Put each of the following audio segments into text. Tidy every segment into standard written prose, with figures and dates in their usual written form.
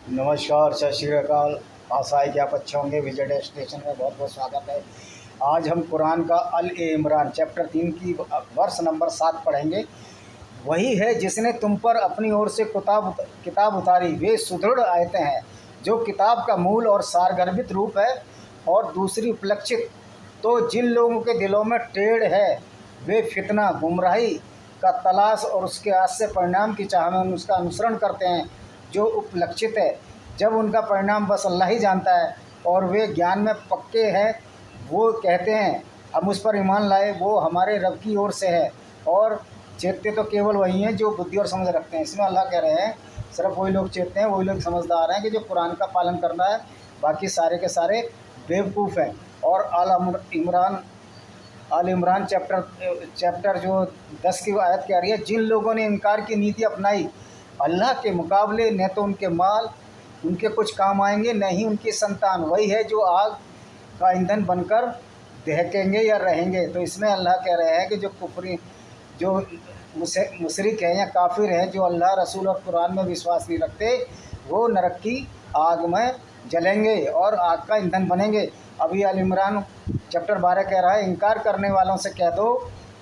नमस्कार, सत श्री अकाल। आशा है कि आप अच्छे होंगे। विजय डेस्टिनेशन में बहुत बहुत स्वागत है। आज हम कुरान का अल ए इमरान चैप्टर 3 की वर्ष नंबर 7 पढ़ेंगे। वही है जिसने तुम पर अपनी ओर से किताब उतारी। वे सुदृढ़ आयतें हैं जो किताब का मूल और सारगर्भित रूप है। और दूसरी उपलक्षित तो जिन लोगों के दिलों में टेढ़ है वे फितना गुमराही का तलाश और उसके हास्य परिणाम की चाह में उसका अनुसरण करते हैं जो उपलक्षित है, जब उनका परिणाम बस अल्लाह ही जानता है। और वे ज्ञान में पक्के हैं। वो कहते हैं हम उस पर ईमान लाए, वो हमारे रब की ओर से है। और चेतते तो केवल वही हैं जो बुद्धि और समझ रखते हैं। इसमें अल्लाह कह रहे हैं सिर्फ वही लोग चेतते हैं, वही लोग समझदार हैं कि जो कुरान का पालन करना है। बाकी सारे के सारे बेवकूफ़ हैं। और आल इमरान चैप्टर जो 10 की आयत कह रही है, जिन लोगों ने इनकार की नीति अपनाई अल्लाह के मुकाबले, न तो उनके माल उनके कुछ काम आएंगे, न ही उनकी संतान। वही है जो आग का ईंधन बनकर दहकेंगे या रहेंगे। तो इसमें अल्लाह कह रहे हैं कि जो कुफरी जो मुशरिक हैं या काफिर हैं, जो अल्लाह रसूल और कुरान में विश्वास नहीं रखते, वो नरक की आग में जलेंगे और आग का ईंधन बनेंगे। अभी अल इमरान चैप्टर 12 कह रहा है, इनकार करने वालों से कह दो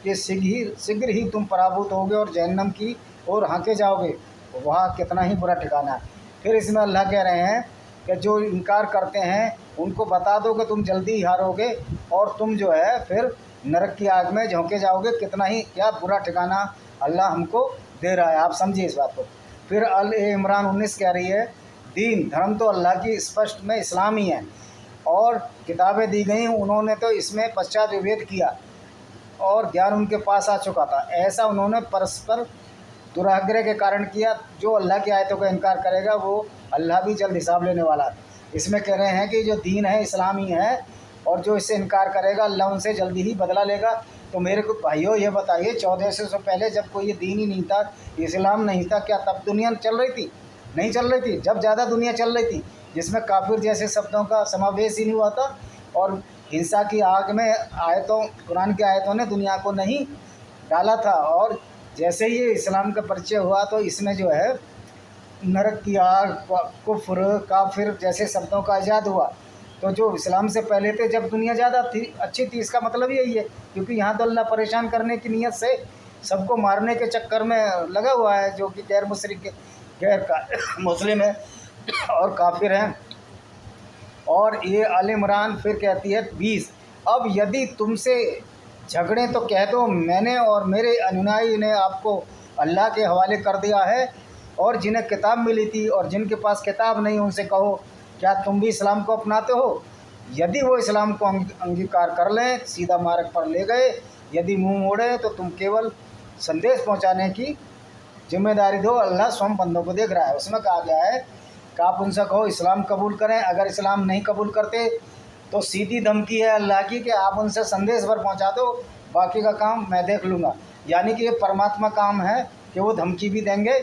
कि शीघ्र ही तुम पराभूत होगे और जहन्नम की ओर हाँके जाओगे। वहाँ कितना ही बुरा ठिकाना है। फिर इसमें अल्लाह कह रहे हैं कि जो इनकार करते हैं उनको बता दो कि तुम जल्दी ही हारोगे और तुम जो है फिर नरक की आग में झोंके जाओगे। कितना ही क्या बुरा ठिकाना अल्लाह हमको दे रहा है। आप समझिए इस बात को। फिर अल इमरान 19 कह रही है, दीन धर्म तो अल्लाह की स्पष्ट में इस्लाम ही है और किताबें दी गई, उन्होंने तो इसमें पश्चात विभेद किया और ज्ञान उनके पास आ चुका था। ऐसा उन्होंने परस्पर दुराग्रह के कारण किया। जो अल्लाह की आयतों का इनकार करेगा वो अल्लाह भी जल्द हिसाब लेने वाला है। इसमें कह रहे हैं कि जो दीन है इस्लाम ही है और जो इससे इनकार करेगा अल्लाह उनसे जल्दी ही बदला लेगा। तो मेरे को भाइयों ये बताइए, 1400 से पहले जब कोई ये दीन ही नहीं था, इस्लाम नहीं था, क्या तब दुनिया चल रही थी? नहीं चल रही थी। जब ज़्यादा दुनिया चल रही थी जिसमें काफिर जैसे शब्दों का समावेश ही नहीं हुआ था और हिंसा की आग में आयतों कुरान की आयतों ने दुनिया को नहीं डाला था। और जैसे ही ये इस्लाम का परिचय हुआ तो इसमें जो है नरक की आग, कुफ्र, काफिर जैसे शब्दों का ईजाद हुआ। तो जो इस्लाम से पहले थे जब दुनिया ज़्यादा थी, अच्छी थी, इसका मतलब यही है। क्योंकि यहाँ तो अल्लाह परेशान करने की नीयत से सबको मारने के चक्कर में लगा हुआ है, जो कि गैर मुशरिक गैर का मुस्लिम है और काफिर हैं। और ये आल इमरान फिर कहती है 20, अब यदि तुमसे झगड़ें तो कह दो मैंने और मेरे अनुयायी ने आपको अल्लाह के हवाले कर दिया है। और जिन्हें किताब मिली थी और जिनके पास किताब नहीं उनसे कहो क्या तुम भी इस्लाम को अपनाते हो? यदि वो इस्लाम को अंगीकार कर लें सीधा मार्ग पर ले गए, यदि मुंह मोड़े तो तुम केवल संदेश पहुंचाने की जिम्मेदारी दो। अल्लाह स्वयं बंदों को देख रहा है। उसमें कहा गया है कि आप उनसे कहो इस्लाम कबूल करें। अगर इस्लाम नहीं कबूल करते तो सीधी धमकी है अल्लाह की कि आप उनसे संदेश भर पहुंचा दो, बाकी का काम मैं देख लूँगा। यानी कि ये परमात्मा काम है कि वो धमकी भी देंगे।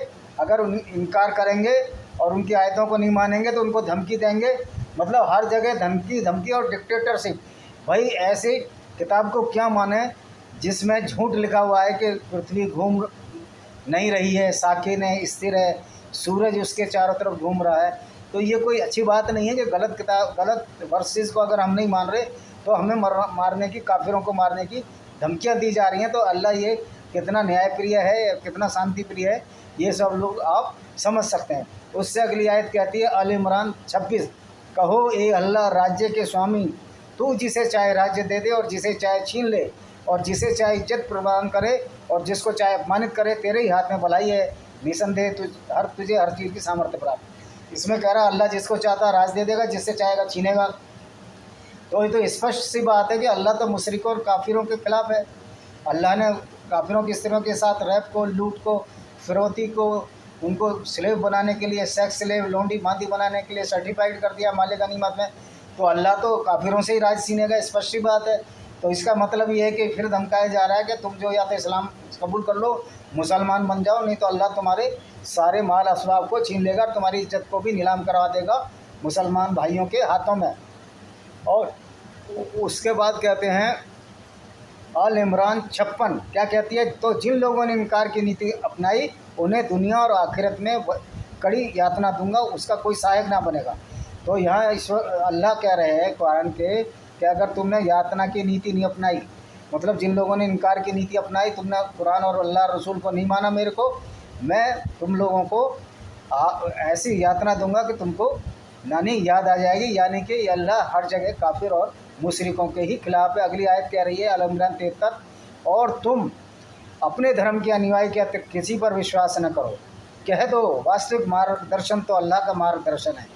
अगर इनकार करेंगे और उनकी आयतों को नहीं मानेंगे तो उनको धमकी देंगे। मतलब हर जगह धमकी धमकी और डिक्टेटरशिप। भाई ऐसी किताब को क्या माने जिसमें झूठ लिखा हुआ है कि पृथ्वी घूम नहीं रही है, साकिन है, स्थिर है, सूरज उसके चारों तरफ घूम रहा है। तो ये कोई अच्छी बात नहीं है कि गलत किताब, गलत वर्सेस को अगर हम नहीं मान रहे तो हमें मारने की, काफिरों को मारने की धमकियां दी जा रही हैं। तो अल्लाह ये कितना न्यायप्रिय है, कितना शांति प्रिय है, ये सब लोग आप समझ सकते हैं। उससे अगली आयत कहती है आल इमरान 26, कहो ए अल्लाह राज्य के स्वामी, तू जिसे चाहे राज्य दे दे और जिसे चाहे छीन ले और जिसे चाहे इज्जत प्रदान करे और जिसको चाहे अपमानित करे, तेरे ही हाथ में भलाई है। निसंदेह तुझे हर चीज़ की सामर्थ्य प्राप्त। इसमें कह रहा है अल्लाह जिसको चाहता राज दे देगा, जिससे चाहेगा छीनेगा। तो ये तो स्पष्ट सी बात है कि अल्लाह तो मुशरिकों और काफिरों के खिलाफ है। अल्लाह ने काफिरों की स्त्रियों के साथ रैप को, लूट को, फिरौती को, उनको स्लेव बनाने के लिए, सेक्स स्लेव, लोंडी मांदी बनाने के लिए सर्टिफाइड कर दिया माले गनीमत में। तो अल्लाह तो काफिरों से ही राज छीनेगा, स्पष्ट सी बात है। तो इसका मतलब ये है कि फिर धमकाया जा रहा है कि तुम जो या तो इस्लाम कबूल कर लो, मुसलमान बन जाओ, नहीं तो अल्लाह तुम्हारे सारे माल असबाब को छीन लेगा और तुम्हारी इज्जत को भी नीलाम करवा देगा मुसलमान भाइयों के हाथों में। और उसके बाद कहते हैं आल इमरान 56 क्या कहती है, तो जिन लोगों ने इनकार की नीति अपनाई उन्हें दुनिया और आखिरत में कड़ी यातना दूंगा, उसका कोई सहायक ना बनेगा। तो यहाँ ईश्वर अल्लाह कह रहे हैं कुरान के कि अगर तुमने यातना की नीति नहीं अपनाई, मतलब जिन लोगों ने इनकार की नीति अपनाई, तुमने कुरान और अल्लाह रसूल को नहीं माना मेरे को, मैं तुम लोगों को ऐसी यातना दूंगा कि तुमको नानी याद आ जाएगी। यानी कि अल्लाह हर जगह काफिर और मुशरिकों के ही खिलाफ है। अगली आयत कह रही है अल इमरान 73, और तुम अपने धर्म के अनुयायी के अतिरिक्त किसी पर विश्वास न करो। कह दो वास्तविक मार्गदर्शन तो अल्लाह का मार्गदर्शन है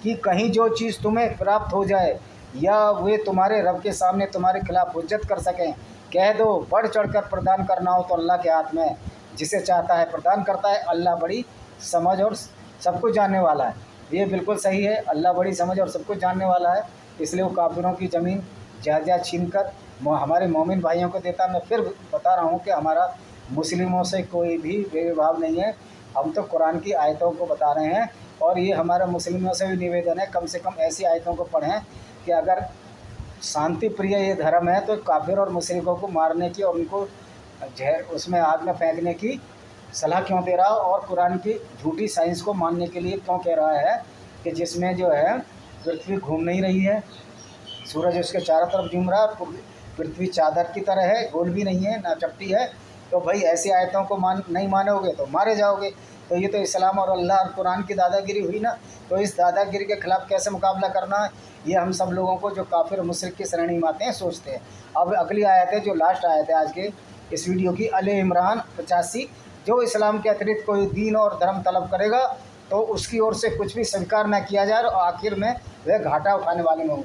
कि कहीं जो चीज़ तुम्हें प्राप्त हो जाए या वे तुम्हारे रब के सामने तुम्हारे खिलाफ हुज्जत कर सकें, कह दो बढ़ चढ़कर प्रदान करना हो तो अल्लाह के हाथ में है, जिसे चाहता है प्रदान करता है। अल्लाह बड़ी समझ और सब कुछ जानने वाला है। ये बिल्कुल सही है, अल्लाह बड़ी समझ और सब कुछ जानने वाला है, इसलिए वो काफिरों की ज़मीन जायदाद छीन कर हमारे मोमिन भाइयों को देता। मैं फिर बता रहा हूँ कि हमारा मुस्लिमों से कोई भी भेदभाव नहीं है, हम तो कुरान की आयतों को बता रहे हैं। और ये हमारा मुस्लिमों से भी निवेदन है, कम से कम ऐसी आयतों को पढ़ें कि अगर शांति प्रिय ये धर्म है तो काफिर और मुशरिकों को मारने की और उनको जहर उसमें आग में फेंकने की सलाह क्यों दे रहा है, और कुरान की झूठी साइंस को मानने के लिए क्यों कह रहा है कि जिसमें जो है पृथ्वी घूम नहीं रही है, सूरज उसके चारों तरफ घूम रहा है, पृथ्वी चादर की तरह है, गोल भी नहीं है ना चपटी है। तो भाई ऐसी आयतों को नहीं मानोगे तो मारे जाओगे। तो ये तो इस्लाम और अल्लाह और कुरान की दादागिरी हुई ना। तो इस दादागिरी के खिलाफ कैसे मुकाबला करना है, ये हम सब लोगों को जो काफिर और मुशरिक की श्रेणी में आते हैं सोचते हैं। अब अगली आयत है जो लास्ट आयत है आज के इस वीडियो की, अल इमरान 85, जो इस्लाम के अतिरिक्त कोई दीन और धर्म तलब करेगा तो उसकी ओर से कुछ भी स्वीकार न किया जाए और आखिर में वह घाटा उठाने वाले में हो।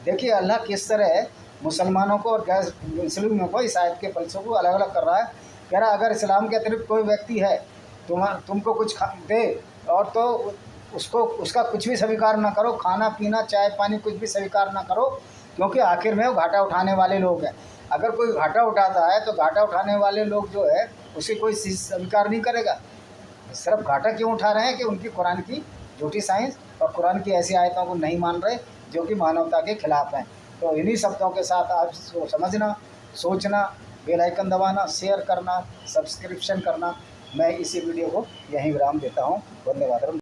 देखिए अल्लाह किस तरह मुसलमानों को और गैर मुस्लिमों को इस आयत के फलसफे को अलग अलग कर रहा है। कह रहा अगर इस्लाम के अतिरिक्त कोई व्यक्ति है तुमको कुछ दे और तो उसको उसका कुछ भी स्वीकार ना करो, खाना पीना चाय पानी कुछ भी स्वीकार ना करो, क्योंकि आखिर में वो घाटा उठाने वाले लोग हैं। अगर कोई घाटा उठाता है तो घाटा उठाने वाले लोग जो है उसे कोई स्वीकार नहीं करेगा। सिर्फ घाटा क्यों उठा रहे हैं कि उनकी कुरान की झूठी साइंस और कुरान की ऐसी आयतों को नहीं मान रहे जो कि मानवता के खिलाफ हैं। तो इन्हीं शब्दों के साथ आप इसको समझना, सोचना, बेल आइकन दबाना, शेयर करना, सब्सक्रिप्शन करना। मैं इसी वीडियो को यहीं विराम देता हूँ। धन्यवाद।